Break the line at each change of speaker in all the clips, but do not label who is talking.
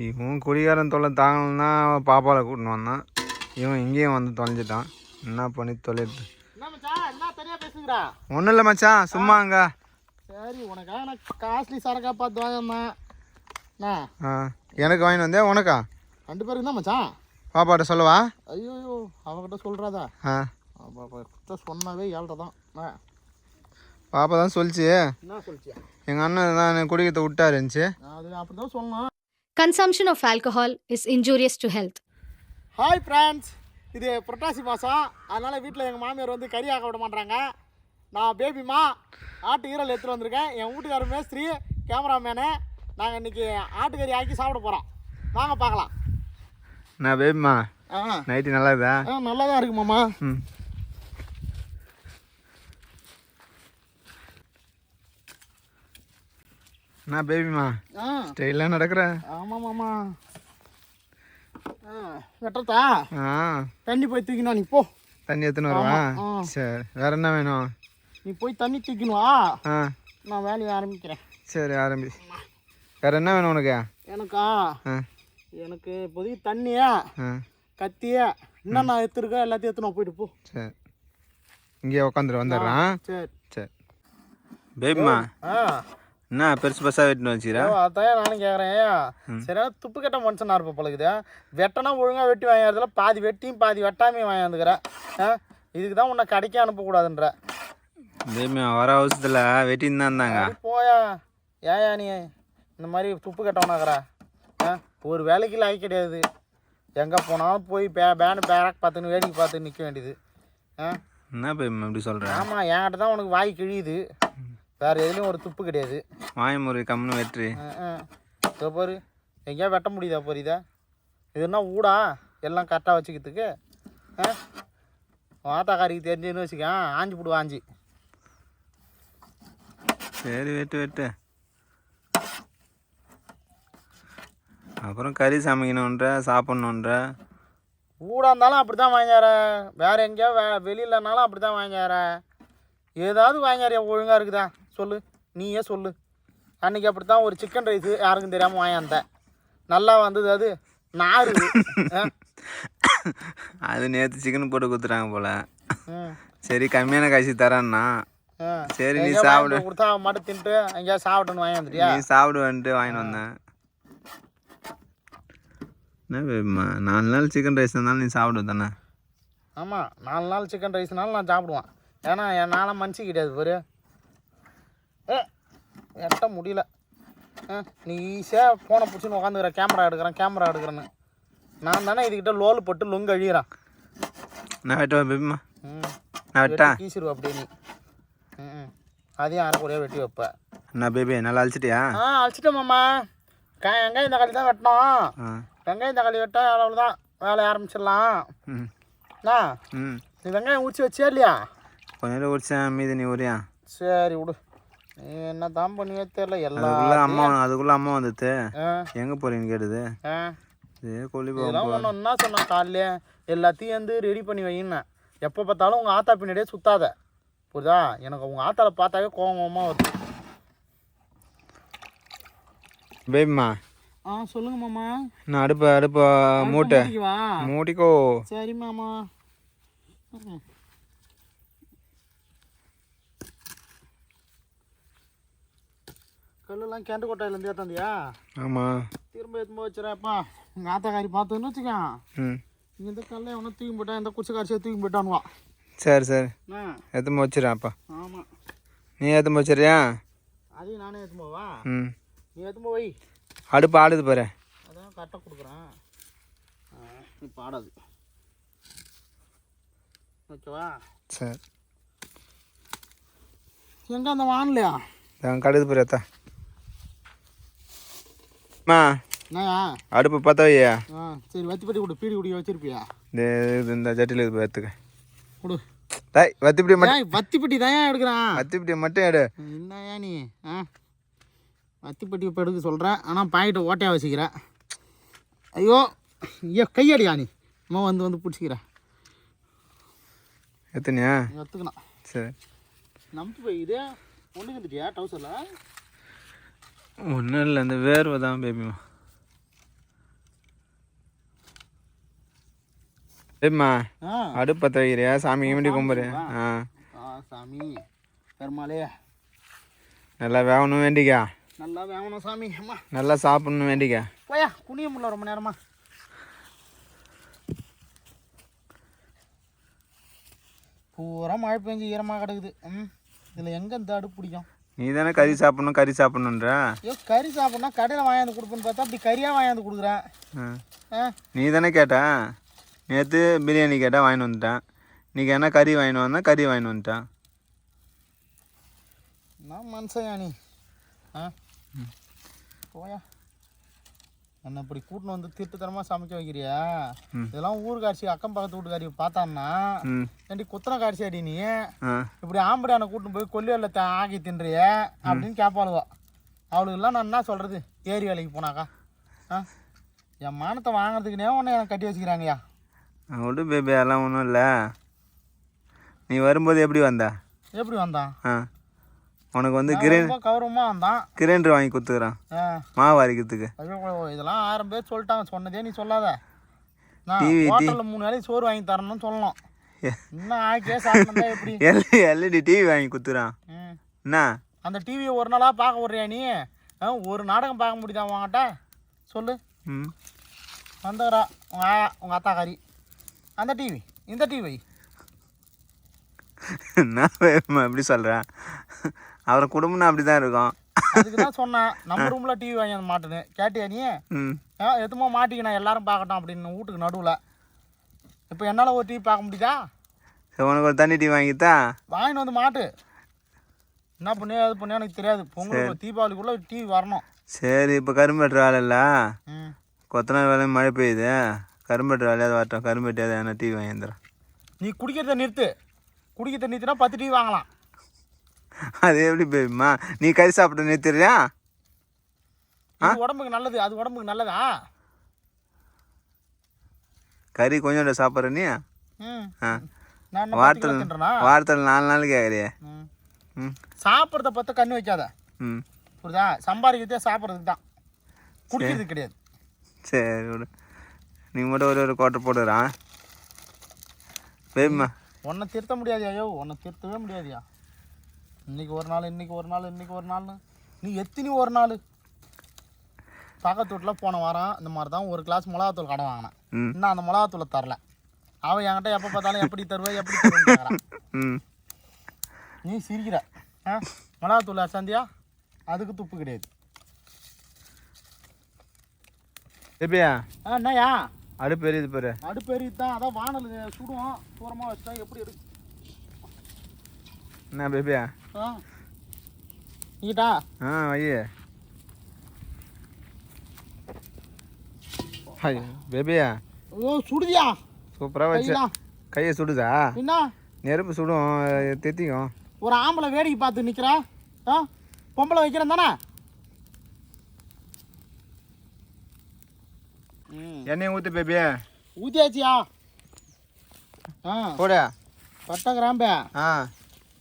இவன் குடிகாரன் தொல்லை தாங்கலன்னா பாப்பாவை கூட்டின்னு வந்தான். இவன் இங்கேயும் வந்து தொலைஞ்சிட்டான். என்ன பண்ணி தொலைது? ஒன்றும் இல்லை மச்சான், சும்மா அங்க.
சரி, உனக்கா நான் காஸ்ட்லி சரக்கா பார்த்து வாங்கினேன்.
எனக்கு வாங்கிட்டு வந்தேன். உனக்கா?
2 பேருக்கு தான் மச்சான்.
பாப்பாட்ட சொல்லவா?
ஐயோ அவகிட்ட சொல்கிறாதா? சொன்னாவே 7 தான்.
பாப்பா தான் சொல்லிச்சு.
என்ன சொல்லிச்சியா?
எங்கள் அண்ணன் தான் குடிக்கிறத விட்டாரு இருந்துச்சு.
அது அப்படி தான் சொல்லணும்.
Consumption of alcohol is injurious to health.
Hi friends, இது புரட்டாசி மாதம். அதனால் வீட்டில் எங்கள் மாமியார் வந்து கறி ஆக்க விட மாட்டாங்க. நான் பேபிமா ஆட்டு ஈரல் எடுத்துகிட்டு வந்திருக்கேன். என் வீட்டுக்காரர் மேஸ்திரி, கேமராமேனு. நாங்கள் இன்றைக்கி ஆட்டுக்கறி ஆக்கி சாப்பிட போகிறோம். வாங்க பார்க்கலாம்.
நான் பேபிமா நைட்டு நல்லா இருக்கா?
நல்லா தான் இருக்கு மாமா.
நான் பேபிமா ஸ்டைலாக நடக்கிறேன்.
ஆமாம் மாமா. வெட்டத்தா தண்ணி போய் தூக்கினா நீ போ.
தண்ணி எடுத்துன்னு வருவா? சரி, வேற என்ன வேணும்?
நீ போய் தண்ணி தூக்கினுவா, நான் வேலையை ஆரம்பிக்கிறேன்.
சரி, ஆரம்பி. வேற என்ன வேணும் உனக்கு?
எனக்கா? எனக்கு இப்போதைக்கு தண்ணியா கத்தியா என்னென்ன எடுத்துருக்கோ எல்லாத்தையும் எடுத்துன்னு போயிட்டு போ.
சரி, இங்கே உட்காந்துட்டு வந்துடுறான்.
சரி
சரி. பேபிமா என்ன பெருசு பெருசாக வெட்டின்னு வச்சுக்கிறா?
அதான் நானும் கேட்குறேன். சரியான துப்பு கட்ட மனுஷனா இருப்ப பழகுது. வெட்டனா ஒழுங்காக வெட்டி வாங்கிறதுல பாதி வெட்டியும் பாதி வெட்டாமையும் வாங்கிக்கிறேன். இதுக்கு தான் உன்னை கடைக்கே அனுப்பக்கூடாதுன்ற.
பேபிமா வர அவசரத்தில் வெட்டின்னு தான் இருந்தாங்க.
போயா, ஏயா நீ இந்த மாதிரி துப்பு கட்டவனாக்குறா? ஒரு வேலைக்கு லாய்க்க கிடையாது. எங்கே போனாலும் போய் பேனு பேராக் பார்த்துன்னு வேடிக்கை பார்த்து நிற்க வேண்டியது.
என்ன பேபிமா இப்படி சொல்கிறேன்?
ஆமாம், என்கிட்ட தான் உனக்கு வாய் கிழியுது. வேறு எதுலேயும் ஒரு துப்பு கிடையாது.
வாய் முறை கம்முன்னு வெட்டுரு.
இதோ பாரு, எங்கேயா வெட்ட முடியுதா போறிதா? இதுன்னா ஊடா எல்லாம் கரெக்டாக வச்சுக்கிறதுக்கு. வாத்தாக்காரிக்கு தெரிஞ்சுன்னு வச்சுக்க, ஆஞ்சி போடுவா ஆஞ்சி.
சரி, வெட்டு வெட்டு. அப்புறம் கறி சமைக்கணுன்ற சாப்பிட்ணுன்ற.
ஊடாக இருந்தாலும் அப்படி தான் வாங்கிற. வேறு எங்கேயா வெளியிலனாலும் அப்படி தான் வாங்கிற. ஏதாவது வாங்கிறியா ஒழுங்காக இருக்குதா சொல்லு, நீயே சொல்லு. அன்றைக்கி அப்படி தான் ஒரு சிக்கன் ரைஸு யாருக்கும் தெரியாமல் வாங்கியாந்தேன். நல்லா வந்தது. அது நாறு.
அது நேற்று சிக்கன் போட்டு கொடுத்துட்டாங்க போல். சரி, கம்மியான காய்ச்சி தரேன்னா சரி நீ சாப்பிடு
கொடுத்தா மட்டும் தின்ட்டு எங்கேயா சாப்பிட்டுன்னு வாங்கி வந்துட்டியா?
நீ சாப்பிடுவேன்ட்டு வாங்கிட்டு வந்தேன். என்ன பேபிமா 4 நாள் சிக்கன் ரைஸ் இருந்தாலும் நீ சாப்பிடுவ தானே?
ஆமாம், 4 நாள் சிக்கன் ரைஸ்னாலும் நான் சாப்பிடுவேன். ஏன்னா என்னால் மனுச்சு கிடையாது பாரு. எட்ட முடியல. நீ ஈஸியாக ஃபோனை பிடிச்சின்னு உட்காந்துக்கிற, கேமரா எடுக்கிறேன்னு. நான் தானே இதுக்கிட்ட லோலு போட்டு லொங்கு அழியிறான்.
நான் வெட்டுவா பேபிமா? நான் வெட்டா
கீசிடுவா அப்படியே நீ. அதையும் அரைக்கூடையாக வெட்டி வைப்பேன்.
என்ன பேபி நல்லா அழிச்சிட்டியா?
அழிச்சிட்டேன் மாமா. வெங்காயம் தக்காளி தான் வெட்டணும். வெங்காயம் தக்காளி வெட்டா அவ்வளோதான், வேலையை ஆரம்பிச்சிடலாம். நீ வெங்காயம் ஊற்றி வச்சியா இல்லையா?
கொஞ்ச நேரம் உரிச்சேன், மீது நீ உரியா?
சரி விடு, நீ என்ன தான் பண்ணுவே தெரியல.
அதுக்குள்ள அம்மா வந்துட்டு எங்கே போறீங்கன்னு கேட்டுது.
இதெல்லாம் ஒன்று என்ன சொன்னான் காலையிலே, எல்லாத்தையும் வந்து ரெடி பண்ணி வையின்னு. எப்போ பார்த்தாலும் உங்கள் ஆத்தா பின்னாடியே சுத்தாத, புரியுதா? எனக்கு உங்கள் ஆத்தால பார்த்தாவே கோவமாக வருது.
பேபிமா
சொல்லுங்க மாமா.
நான் அடுப்ப மூட்டிக்கோ.
சரி மாமா. கல்லுலாம் கிணறு கொட்டாயிலேருந்து ஏற்றாந்தியா?
ஆமாம்.
திரும்ப எடுத்து வச்சுறப்பா. உங்கள் ஆத்தாக்காரி பார்த்துன்னு வச்சுக்கேன். இந்த கல்லை எவனா தூக்கி போட்டான், இந்த குச்சி காய்ச்சியை தூக்கி போட்டானுவான்.
சரி சரி, எடுத்து வச்சிடறேன். அப்பா
ஆமாம்,
நீ எடுத்து வச்சிடறியா?
அதையும் நானே எடுத்து போவா? நீ எடுத்து வை.
அடுப்பு ஆடுது பாரு.
அதான் கரெக்டாக கொடுக்குறேன். இப்போ ஆடாது. ஓகேவா?
சரி.
எங்கே அந்த வானலையா?
கடுது பாரு அத்தா.
என்னயா
அடுப்பு பார்த்தா வையா?
சரி, வத்திப்பட்டி கொடு. பீடி குடிக்க வச்சிருப்பியா?
இந்த ஜட்டியில் இது எடுத்துக்க
கொடு.
டாய் வத்திப்பட்டி மட்டும்.
வத்திப்பட்டி தான் எடுக்கிறான்.
வத்திப்பட்டி மட்டும் எடு.
என்னயா நீ வத்திப்பட்டி இப்போ எடுக்க சொல்கிறேன், ஆனால் பாக்கெட்டை ஓட்டையாக வச்சுக்கிறேன். ஐயோ கையடியா நீ. அம்மா வந்து பிடிச்சிக்கிறேன்.
எத்தனையா?
எடுத்துக்கணும்.
சரி,
நம்பி போய் இதே ஒன்றுக்கு வந்துட்டியா டவுசரில்?
ஒன்றும் இல்லை, இந்த வேர்வை தான் பேபிமா. சரிம்மா
ஆ
அடுப்பு பற்ற வைக்கிறியா சாமி கிமட்டி கும்பிடு ஆ
சாமி பெருமாளே
நல்லா வேகணும் வேண்டிக்கா
நல்லா வேகணும் சாமி. அம்மா
நல்லா சாப்பிட்ணும் வேண்டிக்கா.
போயா குனிய முடியல ரொம்ப நேரமா. பூரா மழை பெஞ்சு ஈரமாக கிடக்குது. இதில் எங்கே இந்த அடுப்பு பிடிக்கும்?
நீ தானே கறி சாப்பிட்ணுன்ற.
ஐயோ கறி சாப்பிட்னா கடையில் வாங்கியாந்து கொடுப்பேன்னு பார்த்தா அப்படி கறியாக வாங்கியாந்து கொடுக்குறேன்.
நீ தானே கேட்ட. நேற்று பிரியாணி கேட்டால் வாங்கிட்டு வந்துட்டேன். இன்றைக்கி என்ன கறி வாங்கிட்டு வந்தேன், கறி வாங்கிட்டு வந்துட்டேன்.
நான் மனுஷன் நீ போயா என்ன இப்படி கூட்டின்னு வந்து திருட்டுத்தனமாக சமைக்க வைக்கிறியா? இதெல்லாம் ஊருக்காட்சி அக்கம் பக்கத்து வீட்டுக்காரி பார்த்தான்னா ஏண்டி குத்தனை காட்சி அடி நீ இப்படி ஆம்படியான கூட்டின்னு போய் கொல்லியில் ஆக்கி தின்றிய அப்படின்னு கேட்பாளுவா. அவளுக்கெல்லாம் நான் என்ன சொல்கிறது? ஏரி வேலைக்கு போனாக்கா என் மானத்தை வாங்கிறதுக்குனே ஒன்று எனக்கு கட்டி வச்சுக்கிறாங்கய்யா.
விடு பேபி, அதெல்லாம் ஒன்றும் இல்லை. நீ வரும்போது எப்படி
வந்தான்?
உனக்கு வந்து
கௌரவமாக வந்தான்.
கிரைண்டர் வாங்கி கொடுத்துக்கிறான் மாவு அரைக்கிறதுக்கு.
ஐயோ இதெல்லாம் 1000 பேர் சொல்லிட்டாங்க. சொன்னதே நீ சொல்லாத. நான் ஹோட்டலில் 3 வேலைக்கு சோறு வாங்கி தரணும்னு சொல்லணும். இன்னும் ஆக்கியே சாப்பிட்டா எப்படி?
எல்இடி டிவி வாங்கி கொடுத்துறான். என்ன
அந்த டிவியை ஒரு நாளாக பார்க்க விட்றியா நீ? ஒரு நாடகம் பார்க்க முடியுதா வாங்கட்ட சொல்லு. வந்துடுறா உங்கள் அத்தாக்காரி. அந்த டிவி இந்த டிவி
என்ன எப்படி சொல்கிறேன்? அவரை குடும்பம்னா அப்படி தான் இருக்கும்.
அதுக்கு தான் சொன்னேன் நம்ம ரூமில் டிவி வாங்கி அந்த மாட்டுன்னு. கேட்டியா நீ? எதுமோ மாட்டிக்கினா எல்லாரும் பார்க்கட்டும் அப்படின்னு வீட்டுக்கு நடுவில். இப்போ என்னால் ஒரு டிவி பார்க்க முடியுதா?
சரி உனக்கு ஒரு தண்ணி டிவி வாங்கித்தா
வாங்கிட்டு வந்து மாட்டு. என்ன பண்ணி அது பண்ணி எனக்கு தெரியாது. பொங்கல் தீபாவளிக்குள்ளே டிவி வரணும்.
சரி இப்போ கரும்பெட்டுற வேலை இல்லை, கொத்தனார் வேலையும் மழை பெய்யுது. கரும்பெட்டுற வேலையாவது வரட்டும். கரும்பெட்டியாவது என்ன டிவி வாங்கி வந்துடுறேன்.
நீ குடிக்கிறத நிறுத்து. குடிக்கிறத நிறுத்தினா 10 டிவி வாங்கலாம்.
அது எப்படி பேபிம்மா? நீ கறி சாப்பிட்டு நிறுத்திடுறியா?
உடம்புக்கு நல்லது. அது உடம்புக்கு நல்லதா?
கறி கொஞ்சம் சாப்பிட்ற நீ வாரத்தில் 4 நாள் கேட்குறியே.
சாப்பிட்றத பார்த்து கண்ணு வைக்காத. புரியுதா? சம்பாதிக்கிறதே சாப்பிட்றதுக்கு தான், குடிக்கிறதுக்கு கிடையாது.
சரி விடு, நீ மட்டும் ஒரு குவார்ட்டர் போடுறான் பேபிம்மா.
உன்னை திருத்த முடியாது ஐயோ, உன்னை திருத்தவே முடியாதியா. இன்னைக்கு ஒரு நாள் நீ எத்தனி ஒரு நாள். பக்கத்து வீட்டில் போன வாரம் இந்த மாதிரி தான் ஒரு கிளாஸ் மிளகாத்தூள் கடை வாங்கினேன். இன்னும் அந்த மிளகாத்தூளை தரல. அவன் என்கிட்ட எப்போ பார்த்தாலும் எப்படி தருவேன் எப்படி தருவேன். நீ சிரிக்கிற. மிளகாத்தூள் சந்தியா அதுக்கு துப்பு கிடையாது.
எப்படியா
என்னையா
அடுப்பு எரியுது பாரு.
அடுப்பு எரியுது தான். அதான் வானல் சுடுவோம். தூரமாக வச்சா எப்படி இருக்கு?
என்ன பேபியா?
நீட்டா
ஐயே பேபியா.
ஓ சுடுதியா?
சூப்பராக வச்சு கையை சுடுதா?
என்ன
நெருப்பு சுடும், தெத்திக்கும்.
ஒரு ஆம்பளை வேடிக்கை பார்த்து நிற்கிறா. பொம்பளை வைக்கிறேன் தானே.
எண்ணெயை ஊற்று பேபியா.
ஊற்றியாச்சியா?
போட
பட்டை கிராம்பு.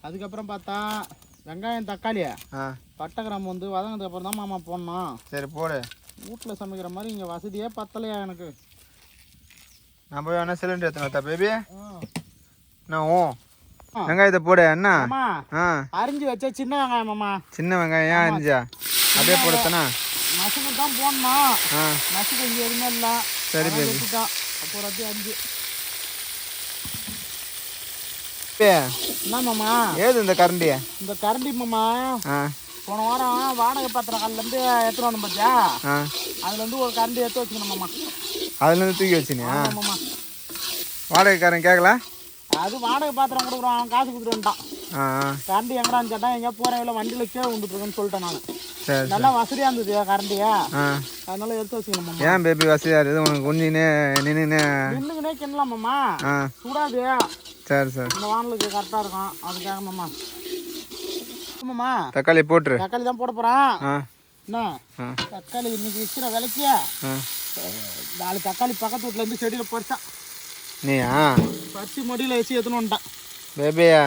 அதுக்கப்புறம் பார்த்தா வெங்காயம் தக்காளி. பட்டை கிராம்பு வந்து வதங்கினதுக்கு அப்புறம் தான் மாமா போடணும்.
சரி போடு.
வீட்டில் சமைக்கிற மாதிரி இங்கே வசதியே பத்தலையா எனக்கு.
நான் போய் வேணா சிலிண்டர் எடுத்துனா பேபி. நான் வெங்காயத்தை போடு. என்ன
அரிஞ்சு வச்சா சின்ன வெங்காயம் மாமா.
சின்ன வெங்காயம் ஏன் அரிஞ்சா? அப்படியே போடுத்தானா?
நசுக்கு தான் போடணும். நசுக்கு இங்கே எதுவுமே இல்லை.
சரி பேபி.
அப்போ ஒரு அப்படியே அரிஞ்சு.
என்ன மாமா ஏது இந்த கரண்டி?
இந்த கரண்டி மாமா போன வாரம் வாடகை பாத்திரம் கல்லேருந்து எடுத்துட்டு வந்தோம் பார்த்தியா? அதுலேருந்து ஒரு கரண்டி எடுத்து வச்சுக்கணும் மாமா.
அதுலேருந்து தூக்கி வச்சுனியா?
மாமா
வாடகைக்காரன் கேட்கல?
அது வாடகை பாத்திரம் கொடுக்குறோம், அவன் காசு கொடுத்துட்டு வந்துட்டான். கரண்டி எங்கடான்னு கேட்டான். எங்கேயா போகிற வேலை வண்டியில் கீழே வந்துட்டுருக்குன்னு சொல்லிட்டேன் நான். நல்லா வசதியாக இருந்தது கரண்டியா, அதனால எடுத்து வச்சுக்கணும் மாமா.
ஏன் பேபி வசதியாக இருக்குது உனக்கு? குஞ்சினே
நின்றுக்குனே கிண்ணலாம் மாமா, சூடாது.
சரி சரி,
இந்த வானலுக்கு கரெக்டாக இருக்கும். அதுக்காக மாமா. மாமா
தக்காளி போட்டுரு.
தக்காளி தான் போட போகிறேன். என்ன தக்காளி இன்னைக்கு விற்கிற விலைக்கு 4 தக்காளி பக்கத்து வீட்டிலேருந்து செடியில் பறிச்சான்.
நீயா
பறிச்சு மடியில் வச்சு எடுத்துன்னு வந்துட்டான்.
பேபியா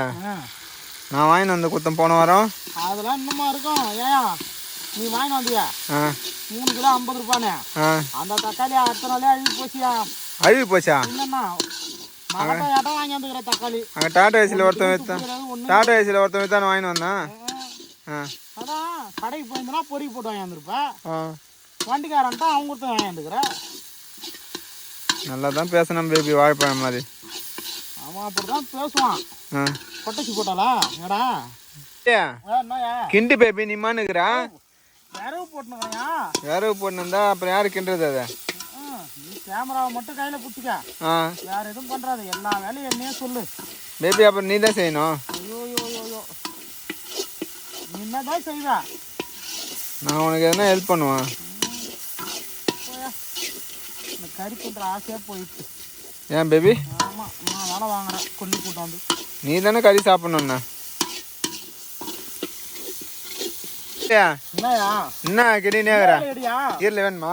நான் வாங்கிட்டு வந்து குத்தம் போன வாரம்.
அதெல்லாம் இன்னுமா இருக்கும். ஏயா நீ வாங்கிட்டு வந்தியா? 3 கிலோ 50 ரூபானே. அந்த தக்காளி அடுத்த நாளே அழுகி போச்சியா.
அழுகி போச்சா?
என்னண்ணா மகட்டை ஏட்டம் வாங்கி வந்துக்கிற தக்காளி.
அங்கே டாடா ஏசியில் ஒருத்தன் விற்றான். டாடா ஏசியில் ஒருத்தன் விற்றான் வாங்கின்னு வந்தான்.
அதான் கடைக்கு போயிருந்தா பொறி போட்டு வாங்கி வந்துருப்பேன். வண்டிக்காரன்ட்டா அவங்க ஒருத்தன் வாங்கி வந்துக்கிறேன்.
நல்லா தான் பேசணும் பேபி, வாழைப்பழம் மாதிரி.
அவன் அப்படி தான் பேசுவான். கொட்டச்சி போட்டாளா ஏடா என்னயா
கிண்டு பேபி நிம்மானுக்குறா.
விரவு போட்டுனுயா.
விரவு போட்டுருந்தா அப்புறம் யாரு கிண்டுறது அதை?
நீ கேமராவை மட்டும் கையில் பிடிச்சிக்க, வேற எதுவும் பண்ணுறாது. எல்லா வேலையும் என்னையே சொல்லு
பேபி. அப்புறம் நீ தான் செய்யணும்.
ஐயோ யோ யோ யோ நீ என்னதான் செய்வ?
நான் உனக்கு எதனா ஹெல்ப் பண்ணுவேன்.
இந்த கறி பண்ணுற ஆசையாக போயிடுச்சு.
ஏன் பேபி?
ஆமாம், நான் வேலை வாங்குறேன் கொல்லி கூட்டாந்து.
நீ தானே கறி சாப்பிடணுண்ணா.
என்னயா
என்ன கிடி நேரா
எடியா?
ஈரல வேணுமா?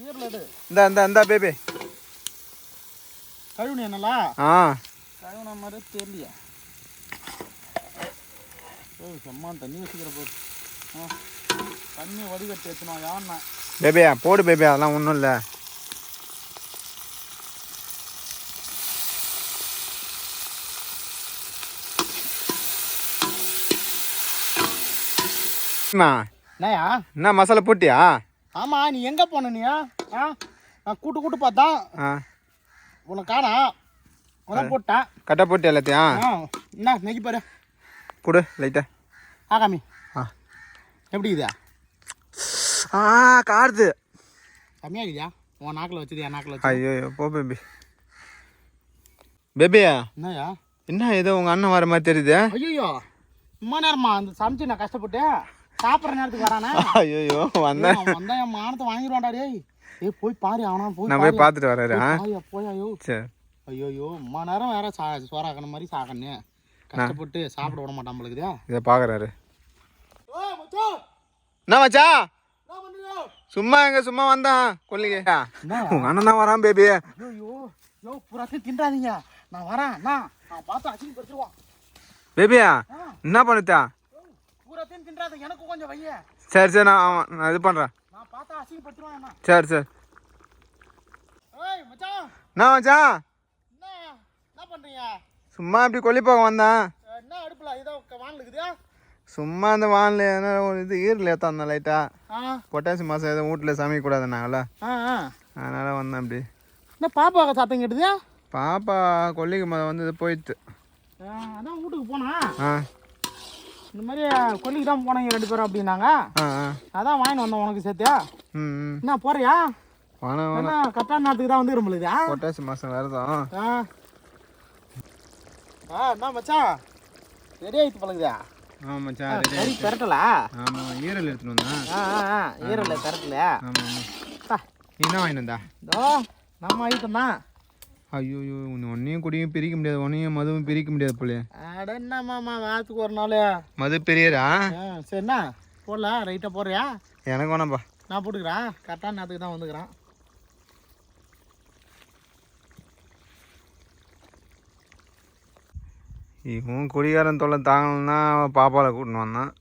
ஈரல எடு.
இந்த பேபி
கழுவுனி என்னலா? கழுவுன மாதிரி தெரியலையா? செம்மான் தண்ணி வச்சுக்கிற போது தண்ணி வடிகட்டி எடுத்துனோம். யாருண்ணா
பேபியா? போடு பேபி, அதெல்லாம் ஒன்றும் இல்லை.
என்னயா
என்ன மசாலா போட்டியா?
ஆமா, நீ எங்க போன நீ? நான் கூட்டு பார்த்தா உனக்கு காணா உனக்கு போட்டேன்.
கட்டை போட்டு எல்லாத்தையும்
என்ன நெக்கி பாரு,
கொடு லைட்டா.
காமி எப்படி இதா?
காருது
கம்மியா இருக்குதா? உன் நாக்கில் வச்சது என் நாக்கில் வச்சு.
ஐயோ போ பேபி. பேபியா
என்னயா?
என்ன ஏதோ உங்க அண்ணன் வர மாதிரி தெரியுது.
ஐயோ இம்மா நேரமா அந்த சமைச்சு நான் கஷ்டப்பட்டு சாப்பிட்ற நேரத்துக்கு வரானே.
ஐயோ வந்தேன்
என் மானத்தை வாங்கிடுவான்டா டேய். போய் பாரு, அவனா போய்
நான் போய் பார்த்துட்டு வர்றாரு.
போய் ஐயோ
சரி.
ஐயோ இம்மா நேரம் வேற சோறாக்கணும் மாதிரி சாக்கணும், கஷ்டப்பட்டு சாப்பிட விட மாட்டான் நம்மளுக்குதா.
இதை பார்க்குறாரு. என்ன மச்சா? சும்மா சும்மா வந்தான் கொல்லிங்க. உங்க அண்ணன் தான் வரான் பேபி.
ஐயோ புறாத்தையும் தின்றாதீங்க, நான் வரேன். நான் பார்த்து அசிங்க படுத்துருவான்.
பேபியா என்ன பண்ணுத்தா?
பூராத்தையும் தின்றாத, எனக்கு கொஞ்சம் வைய.
சரி சரி, நான் இது பண்ணுறேன்.
நான் பார்த்தா அசிங்க படுத்துருவான்.
சரி சரி.
ஏய் மச்சான்.
என்ன மச்சான்?
என்ன பண்ணுறீங்க?
சும்மா இப்படி கொல்லி போக வந்தேன்.
என்ன அடுப்பில் இதோ வானில் இருக்குதா?
சும்மா அந்த வானில் ஒரு இது ஈரில் ஏற்ற லைட்டா பொட்டாசி மாதம் எதுவும் வீட்டில் சமைக்கக்கூடாதுனாங்களா, அதனால் வந்தேன் அப்படி.
என்ன பாப்பா சத்தம் கேட்டுது?
பாப்பா கொல்லிக்கு வந்து இது போயிடுது.
அதான் வீட்டுக்கு போனா இந்த மாதிரி கொல்லிக்கு தான் போனாங்க 2 பேரும் அப்படின்னாங்க. அதான் வாங்கிட்டு வந்தோம் உனக்கு சேர்த்தியா. என்ன போறியா? கரெக்டான நேரத்துக்கு தான் வந்து நம்மளுக்கு
பொட்டாசி மாதம் வேறு தான்.
என்ன மச்சான் ரெடி ஆகிட்டு பழகுதா?
ஆமாம் மச்சான்
கறி பெரட்டலா?
ஆமாம் ஈரல் எடுத்துன்னு வந்தேன்.
ஈரல் பெரட்டல.
ஆமாம் ஆமாம். என்ன வாங்கிட்டு வந்தா?
நம்ம ஐட்டம் தான்.
ஐயோ ஒன்றையும் குடியும் பிரிக்க முடியாது, ஒன்றையும் மதுவும் பிரிக்க முடியாது போல.
அட என்னம்மா வாரத்துக்கு ஒரு நாள்
மது பெரியரா?
சரிண்ணா போடலாம். ரைட்டாக போடுறியா?
எனக்கு வேணாப்பா,
நான் போட்டுக்கிறேன். கரெக்டான நேரத்துக்கு தான் வந்துக்கிறேன்.
இவன் குடிகாரன் தொல்லை தாங்கலன்னா பாப்பாவில் கூட்டின்னு வந்தான்.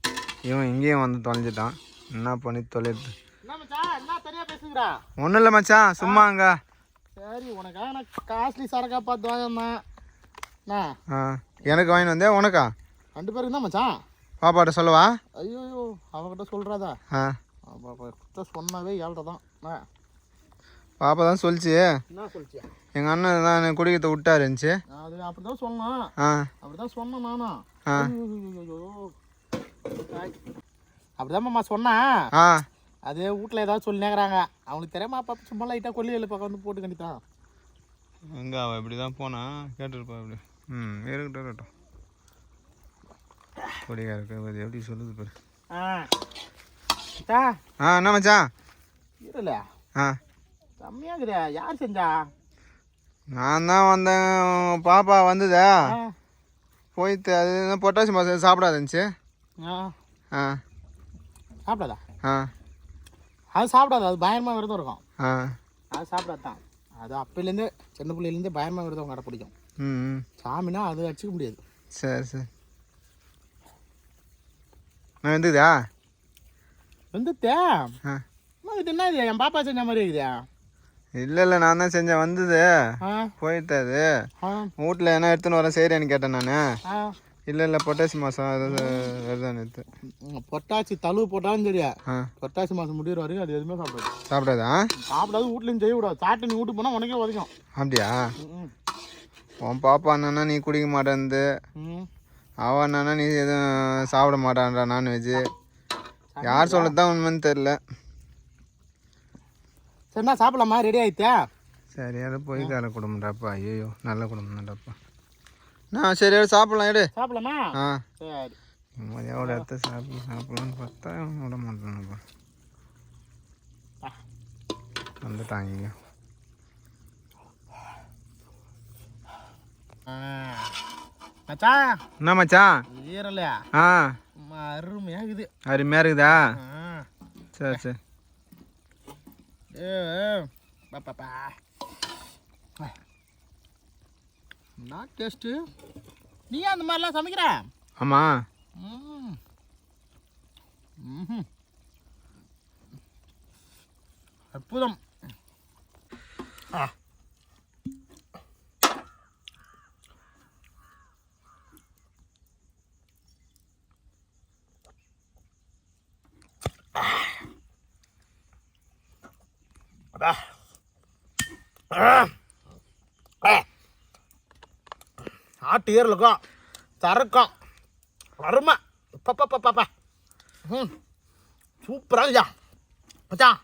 இவன் இங்கேயும் வந்து தொலைஞ்சிட்டான். என்ன பண்ணி தொலைது?
என்ன மச்சான் என்ன தனியாக பேசுகிறா?
ஒன்றும் இல்லை மச்சான், சும்மா அங்கே.
சரி உனக்காக நான் காஸ்ட்லி சரக்கா பார்த்து வாங்கினேன்.
எனக்கு வாங்கிட்டு வந்தேன். உனக்கா?
2 பேருக்கு தான் மச்சான்.
பாப்பாட்ட சொல்லவா?
ஐயோ அவகிட்ட சொல்கிறாதா? பாப்பா சொன்னாவே 7 தான்.
பாப்பா தான் சொல்லிச்சு.
என்ன சொல்லிச்சு?
எங்கள் அண்ணன் தான் குடிக்கிறத விட்டாரு இருந்துச்சு.
அது அப்படி தான் சொன்னான். அப்படி தான் சொன்னேன் நானும். அப்படிதான்மா சொன்னேன். அது வீட்டில் ஏதாவது சொல்லி நேக்கிறாங்க. அவங்களுக்கு தெரியாமா பாப்பா சும்மா லைட்டாக கொல்லி பக்கம் வந்து போட்டு கண்டித்தான்.
எங்கே அவள் இப்படி தான் போனான் கேட்டுருப்பா இப்படி. இருக்கட்டும். குடிகாரருக்கு எப்படி சொல்லுது பாரு. என்ன மச்சான்?
இருல கம்மியாகுதே. யார் செஞ்சா?
நான் தான் வந்தேன். பாப்பா வந்ததா போயிட்டு அது பொட்டாசி மாதம் சாப்பிடாது இருந்துச்சு.
சாப்பிடாதா? அது சாப்பிடாது. அது பயங்கரமாக விரதம் இருக்கும். அது சாப்பிடாதான். அது அப்போலேருந்தே சின்ன பிள்ளைலேருந்தே பயங்கரமாக விரதம் கடை பிடிக்கும். சாமினா அது அடிச்சிக்க முடியாது.
சரி நான் வந்துதா
வந்துட்டே இது என்ன இது என் பாப்பா செஞ்ச மாதிரி இருக்குதா?
இல்லை நான் தான் செஞ்சேன் வந்தது
ஆ
போயிட்டு அது
ஆ
வீட்டில் என்ன எடுத்துன்னு வரேன் சரியான்னு கேட்டேன் நான்
ஆ
இல்லை பொட்டாசி மாதம் அது வருதான்னு எடுத்து
பொட்டாசி தழுவு போட்டாலும் சரியா
ஆ
பொட்டாசி மாதம் முடிகிற வரைக்கும் அது எதுவுமே சாப்பிடாது
சாப்பிடாதா
சாப்பிடாது வீட்லையும் செய்யக்கூடாது சாப்பிட்டு நீ வீட்டுக்கு போனால் உனக்கே உதைக்கும்.
அப்படியா
ம்
உன் பாப்பா என்னன்னா நீ குடிக்க மாட்டேன்து
ம்
அவன் என்னன்னா நீ எதுவும் சாப்பிட மாட்டான்றா நான்வெஜ்ஜு யார் சொல்கிறது தான் உண்மைன்னு தெரில
சரிண்ணா சாப்பிடலாமா ரெடி ஆயிட்டா
சரியான பொய்க்கார குடும்பம்டாப்பா ஐயோ நல்ல குடும்பம் தான்டாப்பா நான் சரி சாப்பிட்லாம் எடு
சாப்பிடலாமா
ஆ
சரி
எவ்வளோ எடுத்து சாப்பிட்லான்னு பார்த்தா விட மாட்டேன்ப்பா வந்துட்டாங்க
மச்சான்
என்ன மச்சான்
ஈரலையா
ஆ
அருமையாக இருக்குது.
அருமையாக இருக்குதா
ஆ
சரி சரி
ஏ பாப்பா என்ன டேஸ்ட்டு நீ அந்த மாதிரிலாம் சமைக்கிற?
ஆமாம்
ம் ம் அற்புதம். ஆ ஆட்டு ஏறலுக்கும் தரக்கும் அருமை பாப்பா ம் சூப்பராக இருக்கியா மச்சான்.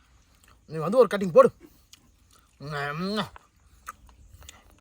நீ வந்து ஒரு கட்டிங் போடு.